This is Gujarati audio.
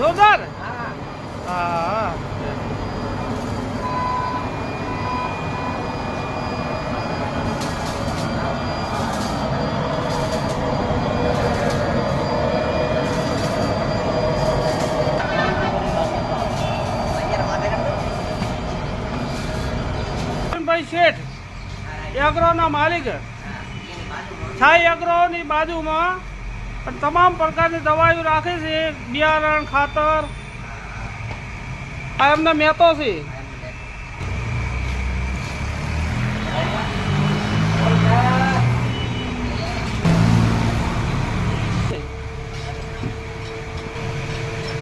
જોરદાર. હા હા ભાઈ શેઠ એગ્રોના માલિક છાઈ એગ્રોની બાજુમાં પણ તમામ પ્રકારની દવાઈઓ રાખે છે, બિયારણ ખાતર આ એમના મહેતો છે.